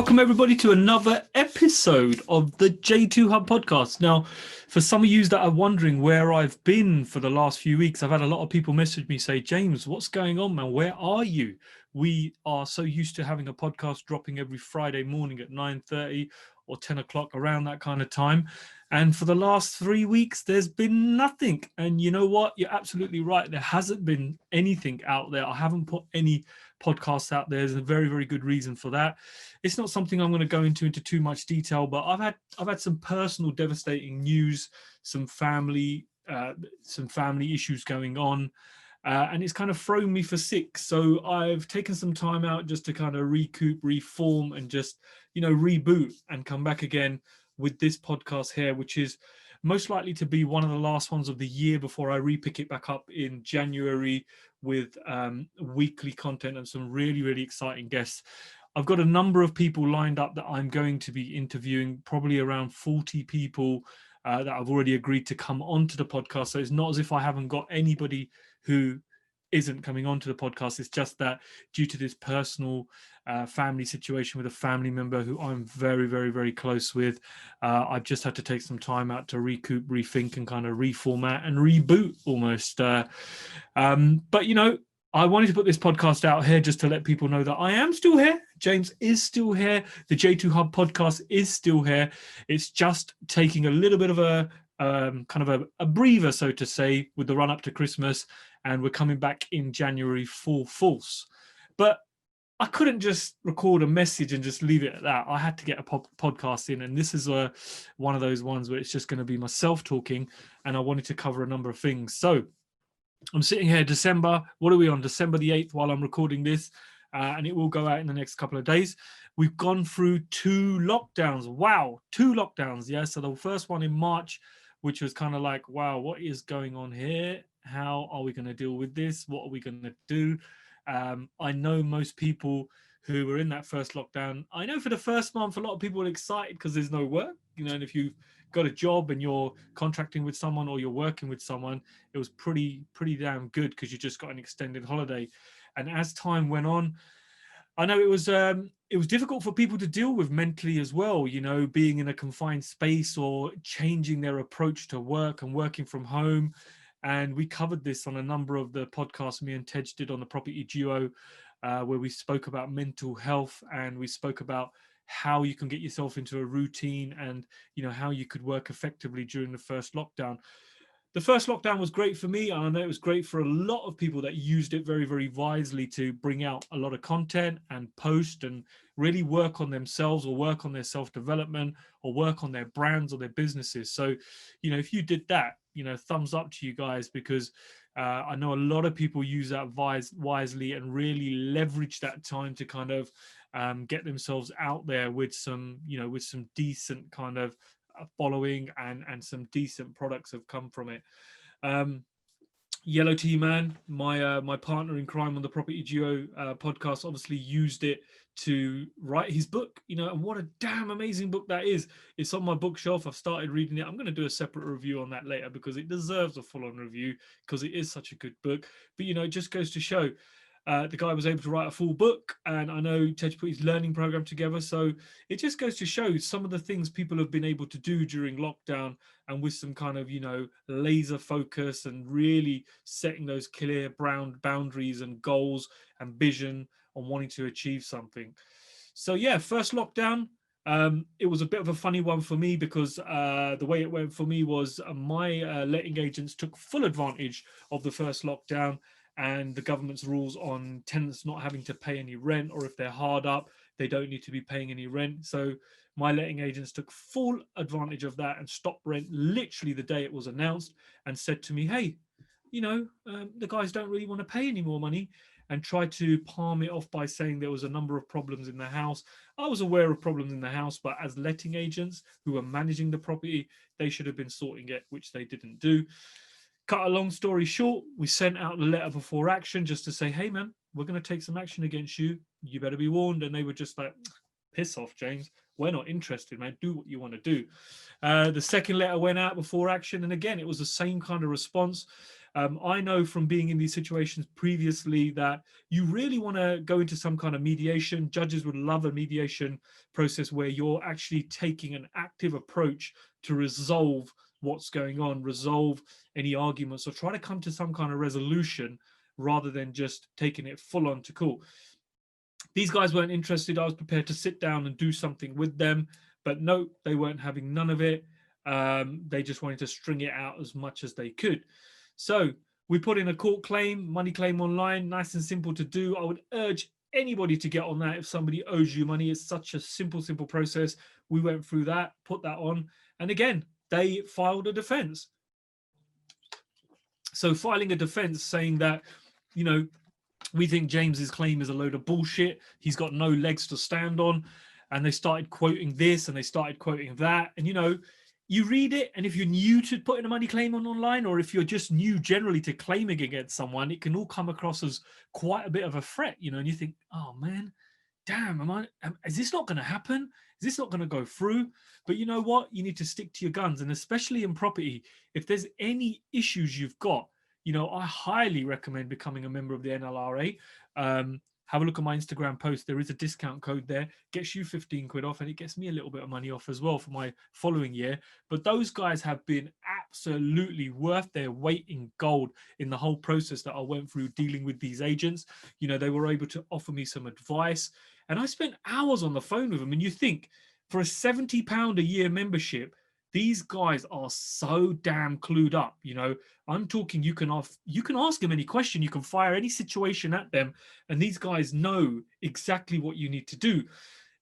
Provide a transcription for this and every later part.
welcome everybody to another episode of the J2Hub podcast. Now, for some of you that are wondering where I've been for the last few weeks, I've had a lot of people message me say, James, what's going on, man? Where are you? We are so used to having a podcast dropping every Friday morning at 9:30 or 10 o'clock, around that kind of time. And for the last 3 weeks, there's been nothing. And you know what? You're absolutely right. There hasn't been anything out there. I haven't put any podcasts out there. There's a very, very good reason for that. It's not something I'm going to go into too much detail, but I've had some personal devastating news, some family issues going on. And it's kind of thrown me for six. So I've taken some time out just to kind of recoup, reform, and just, reboot and come back again with this podcast here, which is most likely to be one of the last ones of the year before I repick it back up in January with weekly content and some really, really exciting guests. I've got a number of people lined up that I'm going to be interviewing, probably around 40 people that I've already agreed to come onto the podcast. So it's not as if I haven't got anybody who isn't coming onto the podcast. It's just that due to this personal family situation with a family member who I'm very, very, very close with, I've just had to take some time out to recoup, rethink, and kind of reformat and reboot almost. But, I wanted to put this podcast out here just to let people know that I am still here. James is still here. The J2Hub podcast is still here. It's just taking a little bit of a kind of a breather, so to say, with the run up to Christmas, and we're coming back in January full force. But I couldn't just record a message and just leave it at that. I had to get a podcast in, and this is one of those ones where it's just going to be myself talking, and I wanted to cover a number of things. So I'm sitting here December, what are we on? December the 8th while I'm recording this, and it will go out in the next couple of days. We've gone through 2 lockdowns. Wow, 2 lockdowns. Yeah, so the first one in March, which was kind of like, wow, what is going on here? How are we going to deal with this? What are we going to do? I know most people who were in that first lockdown, I know for the first month, a lot of people were excited because there's no work, and if you've got a job and you're contracting with someone or you're working with someone, it was pretty damn good because you just got an extended holiday. And as time went on, I know it was difficult for people to deal with mentally as well, being in a confined space or changing their approach to work and working from home. And we covered this on a number of the podcasts me and Tej did on the Property Duo, where we spoke about mental health, and we spoke about how you can get yourself into a routine and, how you could work effectively during the first lockdown. The first lockdown was great for me, and I know it was great for a lot of people that used it very, very wisely to bring out a lot of content and post and really work on themselves or work on their self-development or work on their brands or their businesses. So, if you did that, thumbs up to you guys, because I know a lot of people use that wisely and really leverage that time to kind of get themselves out there with some, with some decent kind of following and some decent products have come from it. Yellow Tea Man, my partner in crime on the Property Duo podcast, obviously used it to write his book, and what a damn amazing book that is. It's on my bookshelf. I've started reading it. I'm going to do a separate review on that later because it deserves a full-on review because it is such a good book. But, it just goes to show the guy was able to write a full book, and I know Tej put his learning program together. So it just goes to show some of the things people have been able to do during lockdown, and with some kind of, laser focus and really setting those clear boundaries and goals and vision on wanting to achieve something. So yeah, first lockdown, it was a bit of a funny one for me because the way it went for me was my letting agents took full advantage of the first lockdown and the government's rules on tenants not having to pay any rent, or if they're hard up, they don't need to be paying any rent. So my letting agents took full advantage of that and stopped rent literally the day it was announced and said to me, hey, the guys don't really want to pay any more money, and tried to palm it off by saying there was a number of problems in the house. I was aware of problems in the house, but as letting agents who were managing the property, they should have been sorting it, which they didn't do. Cut a long story short, we sent out the letter before action just to say, hey, man, we're going to take some action against you. You better be warned. And they were just like, piss off, James. We're not interested, man. Do what you want to do. The second letter went out before action. And again, it was the same kind of response. I know from being in these situations previously that you really want to go into some kind of mediation. Judges would love a mediation process where you're actually taking an active approach to resolve what's going on, resolve any arguments, or try to come to some kind of resolution rather than just taking it full on to court. These guys weren't interested. I was prepared to sit down and do something with them, but no, they weren't having none of it. They just wanted to string it out as much as they could. So we put in a court claim, money claim online, nice and simple to do. I would urge anybody to get on that. If somebody owes you money, it's such a simple process. We went through that, put that on, and again, they filed a defense. So filing a defense saying that, you know, we think James's claim is a load of bullshit. He's got no legs to stand on. And they started quoting this and they started quoting that. And, you know, you read it, and if you're new to putting a money claim on online, or if you're just new generally to claiming against someone, it can all come across as quite a bit of a threat, you know, and you think, oh man, damn, is this not going to happen? Is this not going to go through? But you know what? You need to stick to your guns. And especially in property, if there's any issues you've got, you know, I highly recommend becoming a member of the NLRA. Have a look at my Instagram post. There is a discount code there. Gets you 15 quid off, and it gets me a little bit of money off as well for my following year. But those guys have been absolutely worth their weight in gold in the whole process that I went through dealing with these agents. You know, they were able to offer me some advice, and I spent hours on the phone with them. And you think, for a £70 a year membership, these guys are so damn clued up. You know, I'm talking, you can ask them any question, you can fire any situation at them, and these guys know exactly what you need to do.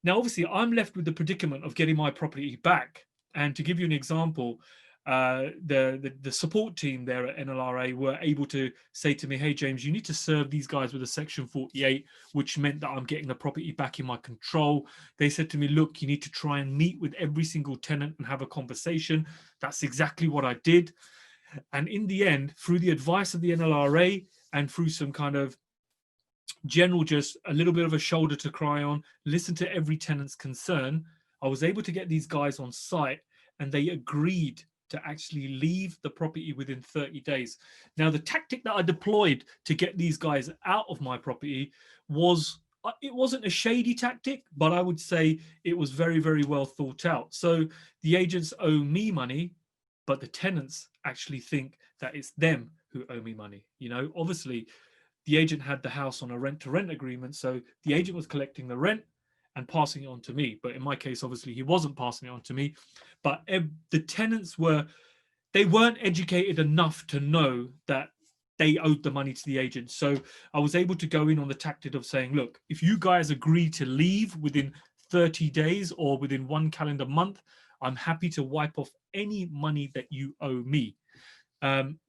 Now, obviously, I'm left with the predicament of getting my property back. And to give you an example, the support team there at NLRA were able to say to me, hey, James, you need to serve these guys with a Section 48, which meant that I'm getting the property back in my control. They said to me, look, you need to try and meet with every single tenant and have a conversation. That's exactly what I did. And in the end, through the advice of the NLRA and through some kind of general, just a little bit of a shoulder to cry on, listen to every tenant's concern, I was able to get these guys on site, and they agreed to actually leave the property within 30 days. Now, the tactic that I deployed to get these guys out of my property was, it wasn't a shady tactic, but I would say it was very, very well thought out. So the agents owe me money, but the tenants actually think that it's them who owe me money. You know, obviously the agent had the house on a rent-to-rent agreement, so the agent was collecting the rent and passing it on to me. But in my case, obviously, he wasn't passing it on to me. But the tenants weren't educated enough to know that they owed the money to the agent. So I was able to go in on the tactic of saying, look, if you guys agree to leave within 30 days or within 1 calendar month, I'm happy to wipe off any money that you owe me.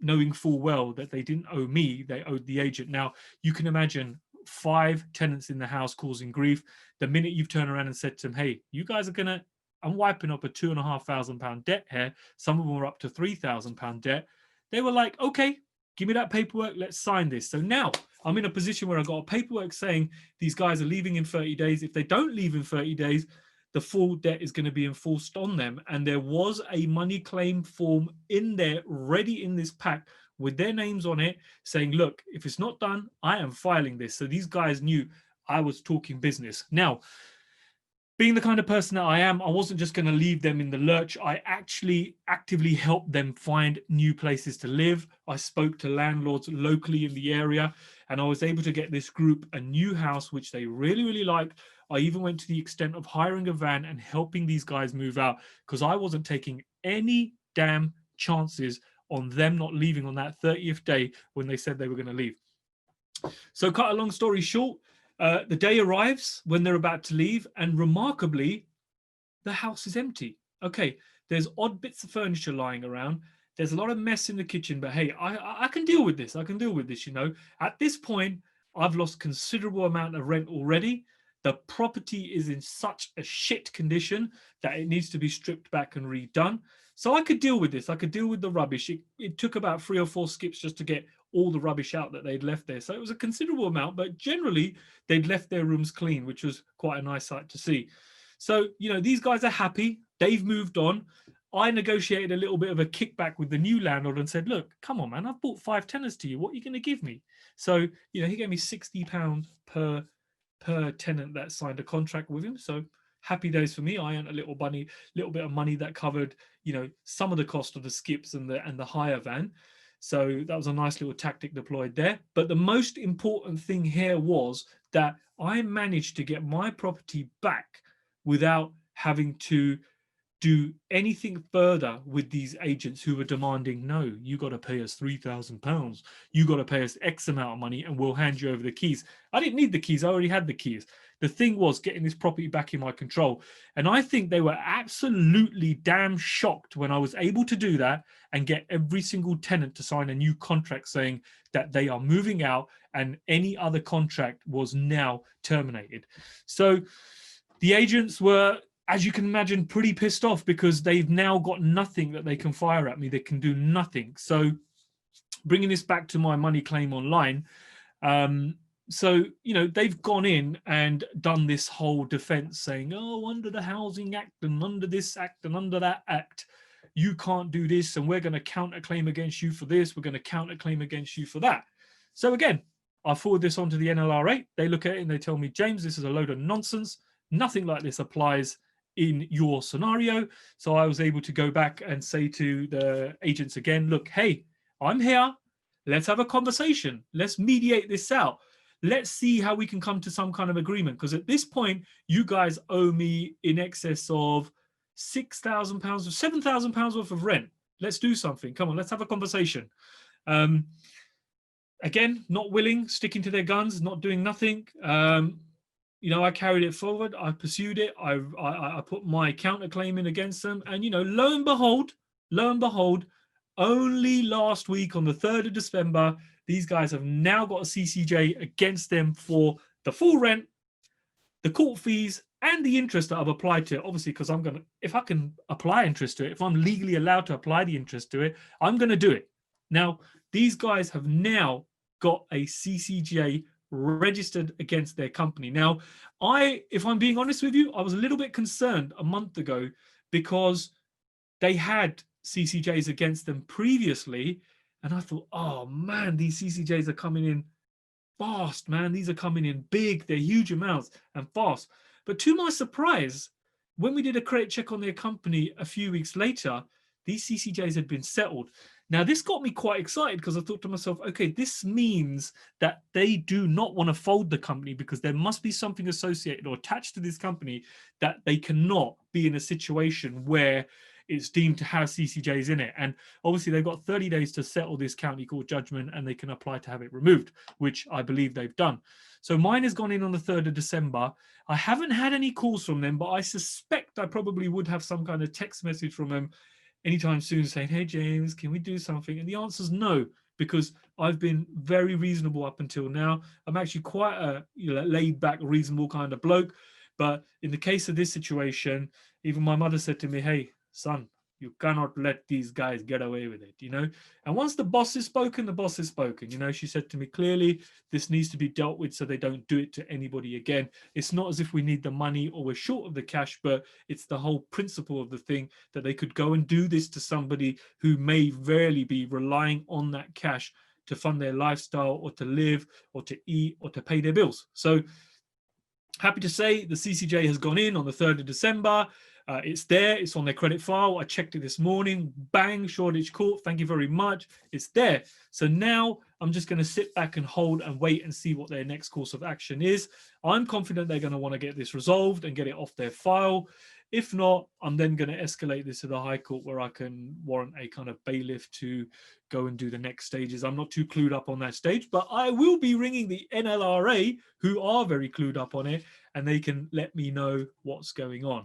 Knowing full well that they didn't owe me, they owed the agent. Now, you can imagine 5 tenants in the house causing grief. The minute you've turned around and said to them, hey, you guys are I'm wiping up a £2,500 debt here. Some of them were up to £3,000 debt. They were like, okay, give me that paperwork. Let's sign this. So now I'm in a position where I've got a paperwork saying these guys are leaving in 30 days. If they don't leave in 30 days, the full debt is going to be enforced on them. And there was a money claim form in there ready in this pack with their names on it saying, look, if it's not done, I am filing this. So these guys knew I was talking business. Now, being the kind of person that I am, I wasn't just going to leave them in the lurch. I actually actively helped them find new places to live. I spoke to landlords locally in the area, and I was able to get this group a new house, which they really, really liked. I even went to the extent of hiring a van and helping these guys move out, because I wasn't taking any damn chances on them not leaving on that 30th day when they said they were going to leave. So cut a long story short, the day arrives when they're about to leave, and remarkably, the house is empty. Okay, there's odd bits of furniture lying around. There's a lot of mess in the kitchen, but hey, I can deal with this. I can deal with this, you know. At this point, I've lost considerable amount of rent already. The property is in such a shit condition that it needs to be stripped back and redone. So I could deal with this. I could deal with the rubbish. It took about 3 or 4 skips just to get all the rubbish out that they'd left there. So it was a considerable amount, but generally they'd left their rooms clean, which was quite a nice sight to see. So, you know, these guys are happy. They've moved on. I negotiated a little bit of a kickback with the new landlord and said, look, come on, man, I've bought 5 tenants to you. What are you going to give me? So, you know, he gave me £60 per tenant that signed a contract with him. So happy days for me. I earned a little bit of money that covered, you know, some of the cost of the skips and the hire van. So that was a nice little tactic deployed there. But the most important thing here was that I managed to get my property back without having to do anything further with these agents who were demanding, no, you got to pay us £3,000. You got to pay us X amount of money and we'll hand you over the keys. I didn't need the keys. I already had the keys. The thing was getting this property back in my control. And I think they were absolutely damn shocked when I was able to do that and get every single tenant to sign a new contract saying that they are moving out and any other contract was now terminated. So the agents were, as you can imagine, pretty pissed off because they've now got nothing that they can fire at me. They can do nothing. So bringing this back to my money claim online, so, you know, they've gone in and done this whole defense saying, oh, under the Housing Act and under this act and under that act, you can't do this. And we're going to counterclaim against you for this. We're going to counterclaim against you for that. So again, I forward this on to the NLRA. They look at it and they tell me, James, this is a load of nonsense. Nothing like this applies in your scenario. So I was able to go back and say to the agents again, look, hey, I'm here. Let's have a conversation. Let's mediate this out. Let's see how we can come to some kind of agreement. Because at this point, you guys owe me in excess of £6,000, £7,000 worth of rent. Let's do something. Come on, let's have a conversation. Again, not willing, sticking to their guns, not doing nothing. You know, I carried it forward. I pursued it. I put my counterclaim in against them. And, you know, lo and behold, only last week on the 3rd of December, these guys have now got a CCJ against them for the full rent, the court fees, and the interest that I've applied to it. Obviously, because I'm going to, if I can apply interest to it, if I'm legally allowed to apply the interest to it, I'm going to do it. Now, these guys have now got a CCJ registered against their company. Now, if I'm being honest with you, I was a little bit concerned a month ago because they had CCJs against them previously. And I thought, oh man, these CCJs are coming in fast, man. These are coming in big. They're huge amounts and fast. But to my surprise, when we did a credit check on their company a few weeks later, these CCJs had been settled. Now, this got me quite excited because I thought to myself, okay, this means that they do not want to fold the company because there must be something associated or attached to this company that they cannot be in a situation where it's deemed to have CCJs in it. And obviously they've got 30 days to settle this county court judgment and they can apply to have it removed, which I believe they've done. So mine has gone in on the 3rd of December. I haven't had any calls from them, but I suspect I probably would have some kind of text message from them anytime soon saying, hey, James, can we do something? And the answer is no, because I've been very reasonable up until now. I'm actually quite a laid back, reasonable kind of bloke. But in the case of this situation, even my mother said to me, hey, son, you cannot let these guys get away with it, you know. And once the boss is spoken, the boss is spoken. You know, she said to me clearly, this needs to be dealt with so they don't do it to anybody again. It's not as if we need the money or we're short of the cash, but it's the whole principle of the thing that they could go and do this to somebody who may rarely be relying on that cash to fund their lifestyle or to live or to eat or to pay their bills. So happy to say the CCJ has gone in on the 3rd of December. It's there. It's on their credit file. I checked it this morning. Bang, Shoreditch Court. Thank you very much. It's there. So now I'm just going to sit back and hold and wait and see what their next course of action is. I'm confident they're going to want to get this resolved and get it off their file. If not, I'm then going to escalate this to the High Court where I can warrant a kind of bailiff to go and do the next stages. I'm not too clued up on that stage, but I will be ringing the NLRA, who are very clued up on it, and they can let me know what's going on.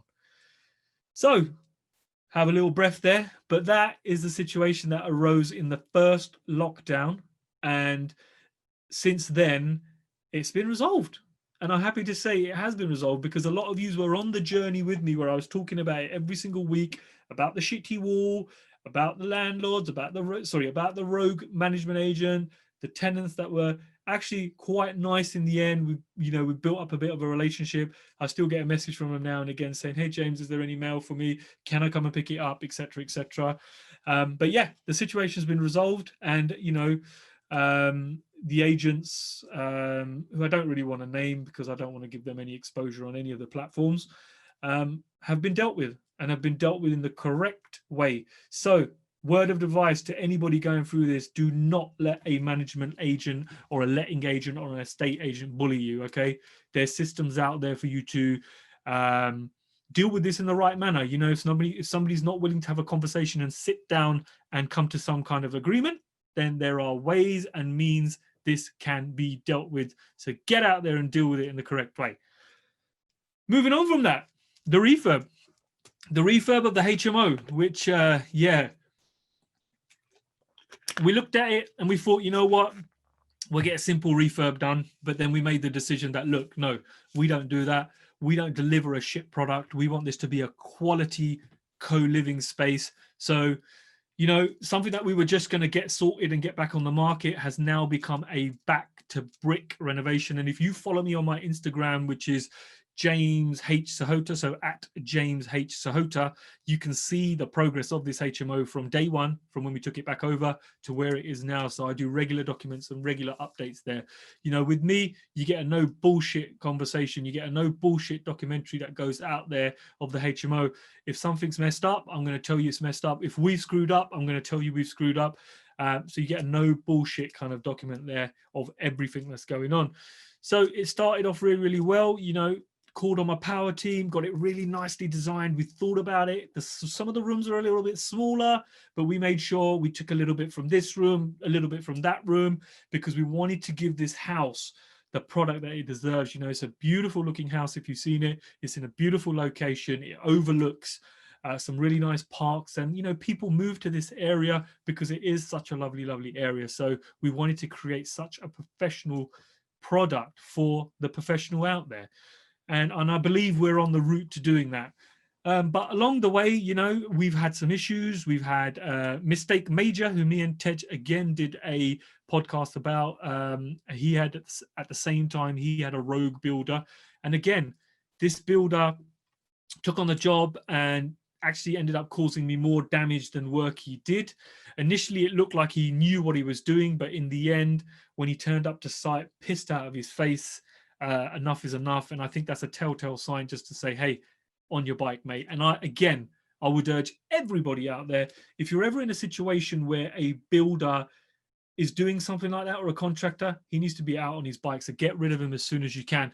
So have a little breath there, but that is the situation that arose in the first lockdown. And since then, it's been resolved. And I'm happy to say it has been resolved because a lot of you were on the journey with me where I was talking about it every single week, about the shitty wall, about the landlords, about the rogue management agent, the tenants that were actually quite nice in the end. We built up a bit of a relationship. I still get a message from them now and again saying, hey James, is there any mail for me? Can I come and pick it up, etc., etc. But yeah, the situation's been resolved, and the agents, who I don't really want to name because I don't want to give them any exposure on any of the platforms, have been dealt with, and have been dealt with in the correct way. So word of advice to anybody going through this: do not let a management agent or a letting agent or an estate agent bully you. Okay, there's systems out there for you to deal with this in the right manner. If somebody's not willing to have a conversation and sit down and come to some kind of agreement, then there are ways and means this can be dealt with. So get out there and deal with it in the correct way. Moving on from that, the refurb of the HMO, which we looked at it and we thought, you know what, we'll get a simple refurb done. But then we made the decision that, look, no, we don't do that. We don't deliver a shit product. We want this to be a quality co-living space. So, something that we were just going to get sorted and get back on the market has now become a back to brick renovation. And if you follow me on my Instagram, which is James H. 𝗀𝗃𝗀, so at James H. 𝗀𝗃𝗀, you can see the progress of this HMO from day one, from when we took it back over to where it is now. So I do regular documents and regular updates there. With me, you get a no bullshit conversation. You get a no bullshit documentary that goes out there of the HMO. If something's messed up, I'm going to tell you it's messed up. If we've screwed up, I'm going to tell you we've screwed up. So you get a no bullshit kind of document there of everything that's going on. So it started off really, really well. Called on my power team, got it really nicely designed. We thought about it. Some of the rooms are a little bit smaller, but we made sure we took a little bit from this room, a little bit from that room, because we wanted to give this house the product that it deserves. It's a beautiful looking house. If you've seen it, it's in a beautiful location. It overlooks some really nice parks, and people move to this area because it is such a lovely, lovely area. So we wanted to create such a professional product for the professional out there. And I believe we're on the route to doing that. But along the way, we've had some issues. We've had 𝗏𝗏 𝗏𝗀, who me and Tej again did a podcast about. He had, at the same time, he had a rogue builder. And again, this builder took on the job and actually ended up causing me more damage than work he did. Initially, it looked like he knew what he was doing, but in the end, when he turned up to site, pissed out of his face, enough is enough. And I think that's a telltale sign just to say, hey, on your bike, mate. And I would urge everybody out there, if you're ever in a situation where a builder is doing something like that, or a contractor, he needs to be out on his bike. So get rid of him as soon as you can.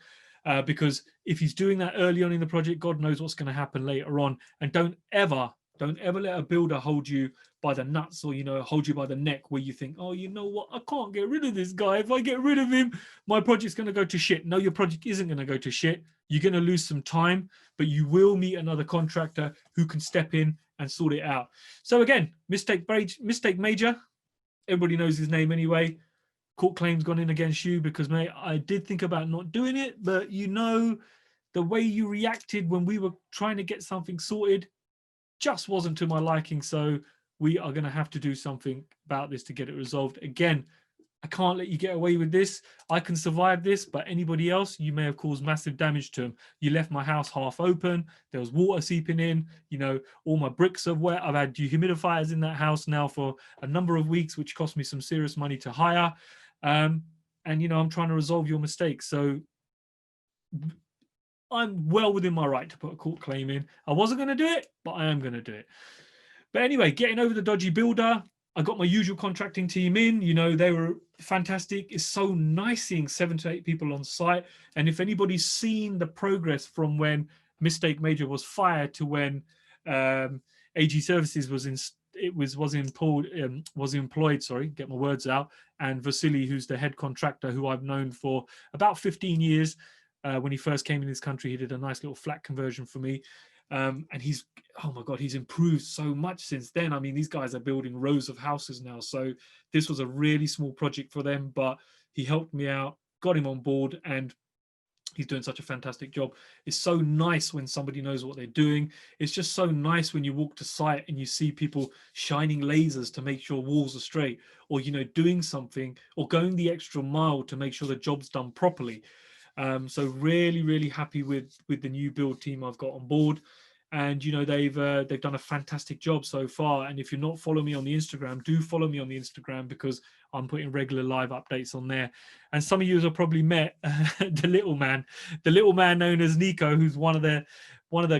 Because if he's doing that early on in the project, God knows what's going to happen later on. And don't ever let a builder hold you by the nuts, or hold you by the neck, where you think, oh, you know what, I can't get rid of this guy. If I get rid of him, my project's going to go to shit. No, your project isn't going to go to shit. You're going to lose some time, but you will meet another contractor who can step in and sort it out. So again, 𝗏𝗏 𝗏𝗏, everybody knows his name anyway. Court claims gone in against you because, mate, I did think about not doing it, but the way you reacted when we were trying to get something sorted just wasn't to my liking. So we are going to have to do something about this to get it resolved. Again, I can't let you get away with this. I can survive this, but anybody else, you may have caused massive damage to them. You left my house half open. There was water seeping in. All my bricks are wet. I've had dehumidifiers in that house now for a number of weeks, which cost me some serious money to hire. And I'm trying to resolve your mistakes. So I'm well within my right to put a court claim in. I wasn't going to do it, but I am going to do it. But anyway, getting over the dodgy builder, I got my usual contracting team in. They were fantastic. It's so nice seeing 7 to 8 people on site. And if anybody's seen the progress from when 𝗏𝗏 𝗏𝗀 was fired to when AG Services was employed, sorry, get my words out, and 𝗀𝗁, who's the head contractor, who I've known for about 15 years. When he first came in this country, he did a nice little flat conversion for me. And he's, oh my God, he's improved so much since then. I mean, these guys are building rows of houses now. So this was a really small project for them, but he helped me out, got him on board. And He's doing such a fantastic job. It's so nice when somebody knows what they're doing. It's just so nice when you walk to site and you see people shining lasers to make sure walls are straight, or, you know, doing something or going the extra mile to make sure the job's done properly. So really, really happy with the new build team I've got on board. And, you know, they've done a fantastic job so far. And if you're not following me on the Instagram, do follow me on the Instagram, because I'm putting regular live updates on there. And some of you have probably met the little man known as Nico, who's one of the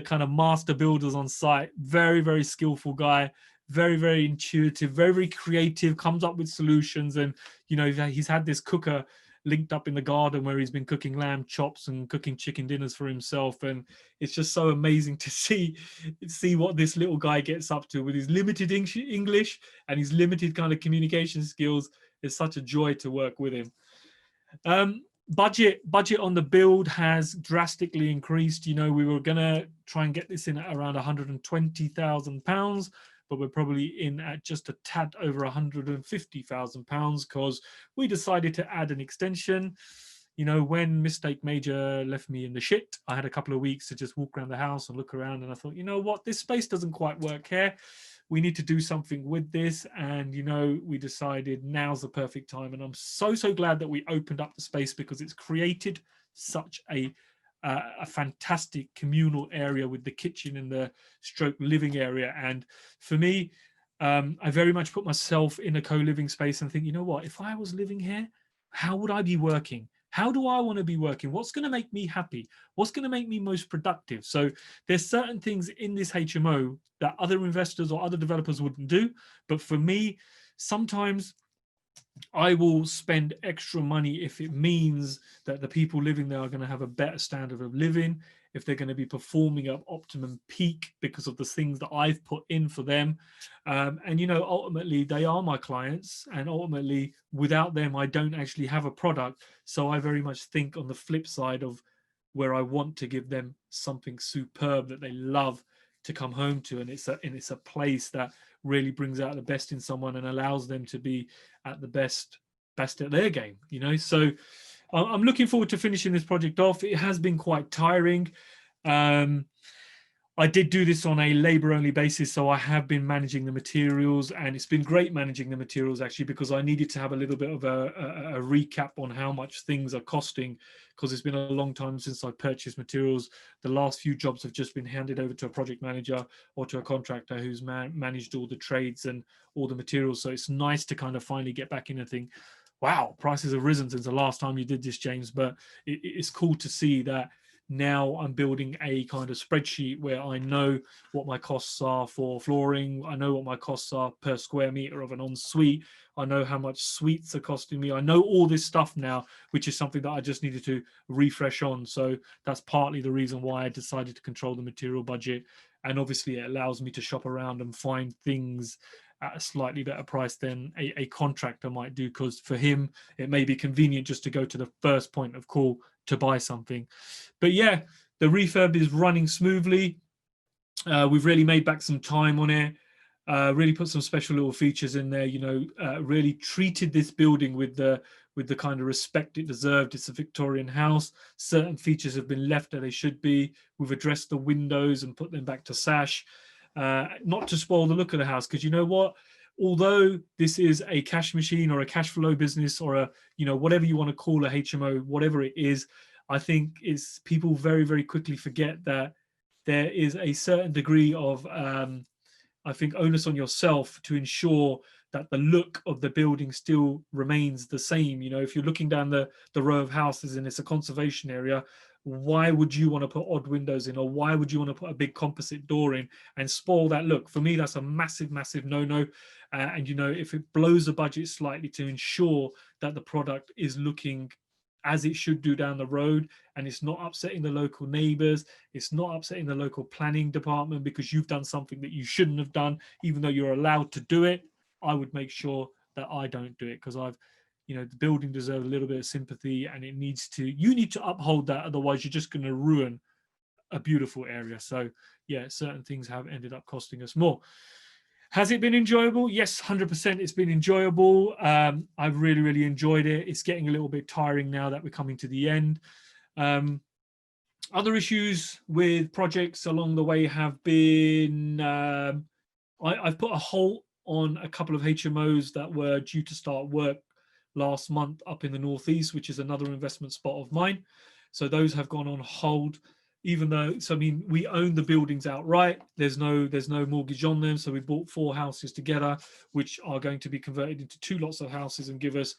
kind of master builders on site. Very, very skillful guy, very, very intuitive, very, very creative, comes up with solutions. And, you know, he's had this cooker linked up in the garden where he's been cooking lamb chops and cooking chicken dinners for himself. And it's just so amazing to see what this little guy gets up to with his limited English and his limited kind of communication skills. It's such a joy to work with him. Budget on the build has drastically increased. You know, we were gonna try and get this in at around £120,000, but we're probably in at just a tad over £150,000 because we decided to add an extension. You know, when Mistake Major left me in the shit, I had a couple of weeks to just walk around the house and look around, and I thought, you know what, this space doesn't quite work here. We need to do something with this. And, you know, we decided now's the perfect time. And I'm so glad that we opened up the space, because it's created such a fantastic communal area with the kitchen and the stroke living area. And for me, I very much put myself in a co-living space and think, you know what, if I was living here, how would I be working? How do I want to be working? What's going to make me happy? What's going to make me most productive? So there's certain things in this HMO that other investors or other developers wouldn't do. But for me, sometimes I will spend extra money if it means that the people living there are going to have a better standard of living, if they're going to be performing at optimum peak because of the things that I've put in for them. And, you know, ultimately they are my clients, and ultimately without them, I don't actually have a product. So I very much think on the flip side of where I want to give them something superb that they love to come home to. And it's a place that really brings out the best in someone and allows them to be at the best at their game, you know. So I'm looking forward to finishing this project off. It has been quite tiring. I did do this on a labor only basis, so I have been managing the materials, and it's been great managing the materials actually, because I needed to have a little bit of a recap on how much things are costing, because it's been a long time since I purchased materials. The last few jobs have just been handed over to a project manager or to a contractor who's managed all the trades and all the materials. So it's nice to kind of finally get back in and think, wow, prices have risen since the last time you did this, James. But it's cool to see that now I'm building a kind of spreadsheet where I know what my costs are for flooring. I know what my costs are per square meter of an ensuite. I know how much suites are costing me. I know all this stuff now, which is something that I just needed to refresh on. So that's partly the reason why I decided to control the material budget. And obviously it allows me to shop around and find things at a slightly better price than a contractor might do, because for him it may be convenient just to go to the first point of call to buy something. But yeah, the refurb is running smoothly. We've really made back some time on it, really put some special little features in there, you know, really treated this building with the kind of respect it deserved. It's a Victorian house. Certain features have been left that they should be. We've addressed the windows and put them back to sash. Not to spoil the look of the house, because you know what, although this is a cash machine or a cash flow business or a, you know, whatever you want to call a HMO, whatever it is, I think it's people very, very quickly forget that there is a certain degree of I think onus on yourself to ensure that the look of the building still remains the same. You know, if you're looking down the row of houses and it's a conservation area, why would you want to put odd windows in, or why would you want to put a big composite door in and spoil that look? For me, that's a massive no-no. And, you know, if it blows the budget slightly to ensure that the product is looking as it should do down the road, and it's not upsetting the local neighbors, it's not upsetting the local planning department because you've done something that you shouldn't have done, even though you're allowed to do it, I would make sure that I don't do it, because you know, the building deserves a little bit of sympathy, and you need to uphold that. Otherwise you're just going to ruin a beautiful area. So yeah, certain things have ended up costing us more. Has it been enjoyable? Yes, 100% it's been enjoyable. I've really enjoyed it. It's getting a little bit tiring now that we're coming to the end. Other issues with projects along the way have been, I've put a halt on a couple of HMOs that were due to start work last month up in the northeast, which is another investment spot of mine. So those have gone on hold, even though, so I mean, we own the buildings outright. There's no mortgage on them. So we bought 4 houses together, which are going to be converted into 2 lots of houses and give us,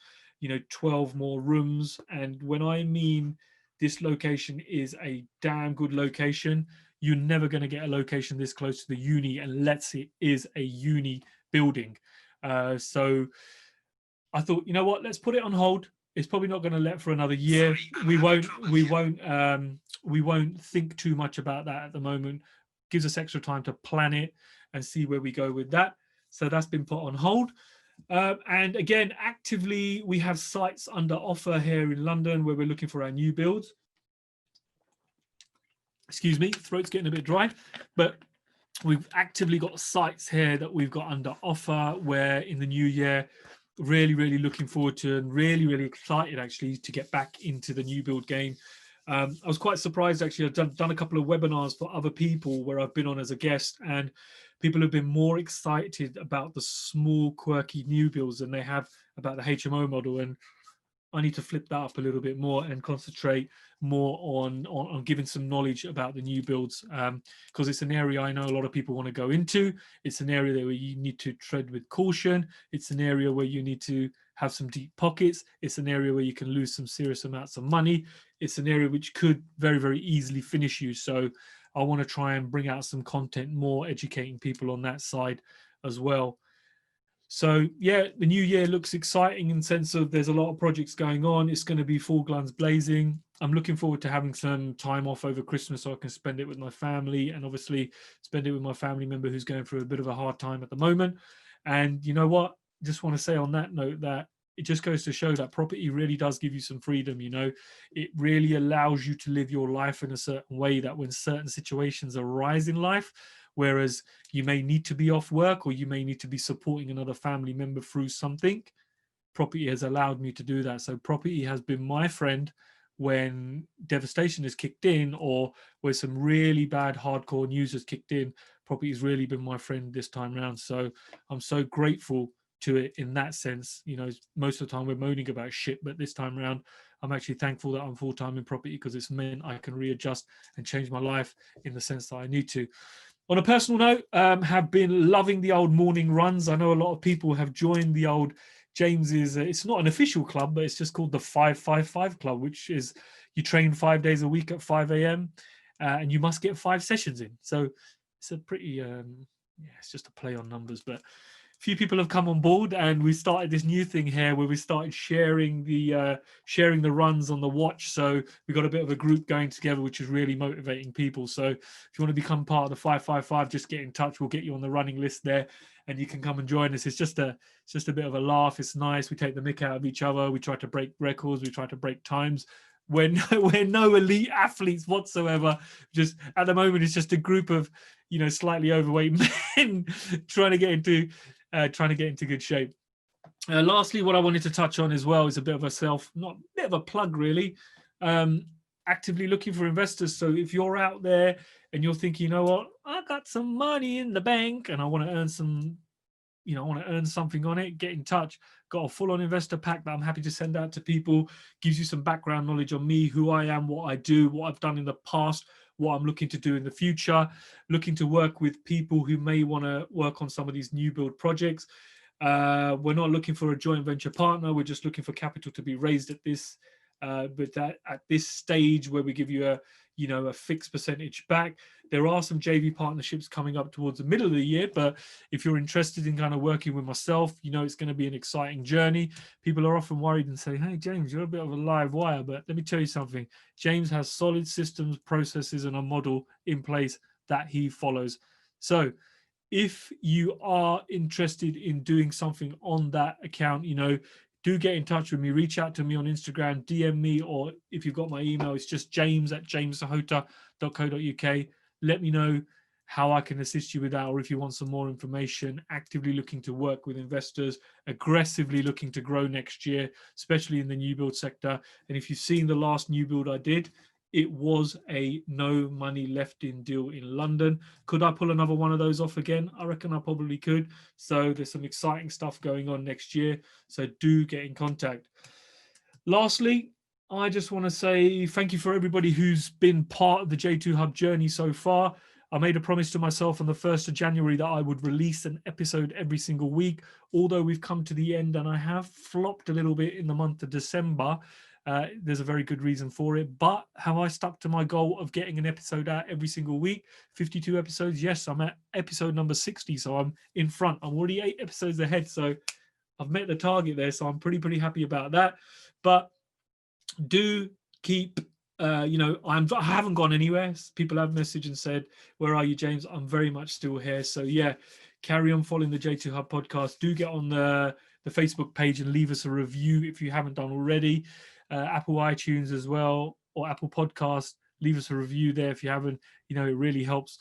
12 more rooms. And when I mean this location is a damn good location, you're never going to get a location this close to the uni unless it is a uni building. So I thought, you know what, let's put it on hold. It's probably not going to let for another year. We won't think too much about that at the moment. Gives us extra time to plan it and see where we go with that. So that's been put on hold. And again, actively, we have sites under offer here in London where we're looking for our new builds. Excuse me, throat's getting a bit dry, but we've actively got sites here that we've got under offer where in the new year, really looking forward to, and really excited actually to get back into the new build game. I was quite surprised actually. I've done a couple of webinars for other people where I've been on as a guest, and people have been more excited about the small quirky new builds than they have about the HMO model. And I need to flip that up a little bit more and concentrate more on giving some knowledge about the new builds, because it's an area I know a lot of people want to go into. It's an area where you need to tread with caution. It's an area where you need to have some deep pockets. It's an area where you can lose some serious amounts of money. It's an area which could very easily finish you. So I want to try and bring out some content, more educating people on that side as well. So yeah, the new year looks exciting in the sense of there's a lot of projects going on. It's going to be full guns blazing. I'm looking forward to having some time off over Christmas so I can spend it with my family, and obviously spend it with my family member who's going through a bit of a hard time at the moment. And you know what? Just want to say on that note that it just goes to show that property really does give you some freedom. It really allows you to live your life in a certain way that when certain situations arise in life, whereas you may need to be off work or you may need to be supporting another family member through something, property has allowed me to do that. So property has been my friend when devastation has kicked in, or where some really bad hardcore news has kicked in. Property has really been my friend this time around. So I'm so grateful to it in that sense. Most of the time we're moaning about shit, but this time around I'm actually thankful that I'm full-time in property, because it's meant I can readjust and change my life in the sense that I need to. On a personal note, have been loving the old morning runs. I know a lot of people have joined the old James's, it's not an official club, but it's just called the 555 Club, which is you train 5 days a week at 5 a.m. And you must get 5 sessions in. So it's a pretty, it's just a play on numbers, but few people have come on board, and we started this new thing here where we started sharing the runs on the watch. So we got a bit of a group going together, which is really motivating people. So if you want to become part of the 555, just get in touch. We'll get you on the running list there, and you can come and join us. It's just a bit of a laugh. It's nice. We take the mick out of each other. We try to break records. We try to break times. We're no elite athletes whatsoever. Just at the moment, it's just a group of slightly overweight men trying to get into good shape. Lastly, what I wanted to touch on as well is a bit of a plug really. Actively looking for investors. So if you're out there and you're thinking, you know what, I got some money in the bank and I want to earn some, I want to earn something on it, get in touch. Got a full-on investor pack that I'm happy to send out to people. Gives you some background knowledge on me, who I am, what I do, what I've done in the past, what I'm looking to do in the future, looking to work with people who may want to work on some of these new build projects. We're not looking for a joint venture partner. We're just looking for capital to be raised at this stage where we give you a fixed percentage back. There are some JV partnerships coming up towards the middle of the year, but if you're interested in kind of working with myself, it's going to be an exciting journey. People are often worried and say, hey, James, you're a bit of a live wire, but let me tell you something. James has solid systems, processes, and a model in place that he follows. So if you are interested in doing something on that account, do get in touch with me. Reach out to me on Instagram, DM me, or if you've got my email, it's just james@jamessahota.co.uk. Let me know how I can assist you with that, or if you want some more information. Actively looking to work with investors, aggressively looking to grow next year, especially in the new build sector. And if you've seen the last new build I did, it was a no money left in deal in London. Could I pull another one of those off again? I reckon I probably could. So there's some exciting stuff going on next year. So do get in contact. Lastly, I just want to say thank you for everybody who's been part of the J2 Hub journey so far. I made a promise to myself on the 1st of January that I would release an episode every single week, although we've come to the end and I have flopped a little bit in the month of December. There's a very good reason for it, but have I stuck to my goal of getting an episode out every single week? 52 episodes. Yes, I'm at episode number 60, so I'm in front. I'm already 8 episodes ahead, so I've met the target there, so I'm pretty happy about that. But do keep you know, I haven't gone anywhere. People have messaged and said, where are you, James? I'm very much still here. So yeah, carry on following the J2 Hub podcast. Do get on the Facebook page and leave us a review if you haven't done already. Apple iTunes as well, or Apple Podcast. Leave us a review there if you haven't. You know, it really helps.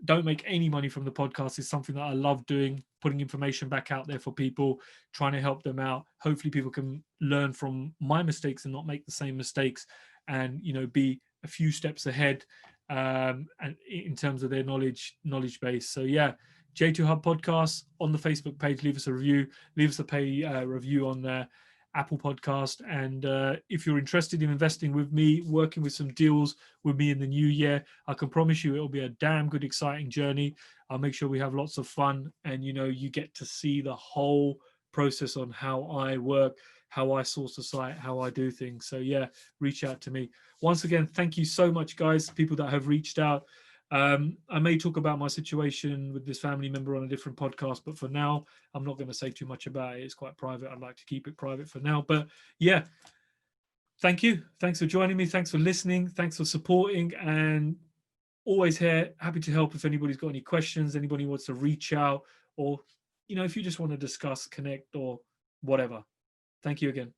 Don't make any money from the podcast. It's something that I love doing, putting information back out there for people, trying to help them out. Hopefully people can learn from my mistakes and not make the same mistakes, and, you know, be a few steps ahead and in terms of their knowledge base. So yeah, J2 Hub podcast on the Facebook page. Leave us a review. Leave us a review on the Apple Podcast. And if you're interested in investing with me, working with some deals with me in the new year, I can promise you it'll be a damn good, exciting journey. I'll make sure we have lots of fun, and, you know, you get to see the whole process on how I work, how I source a site, how I do things. So yeah, reach out to me. Once again, thank you so much, guys, people that have reached out. I may talk about my situation with this family member on a different podcast, but for now, I'm not going to say too much about it. It's quite private. I'd like to keep it private for now. But yeah, thank you. Thanks for joining me. Thanks for listening. Thanks for supporting. And always here, happy to help if anybody's got any questions, anybody wants to reach out, or, you know, if you just want to discuss, connect, or whatever. Thank you again.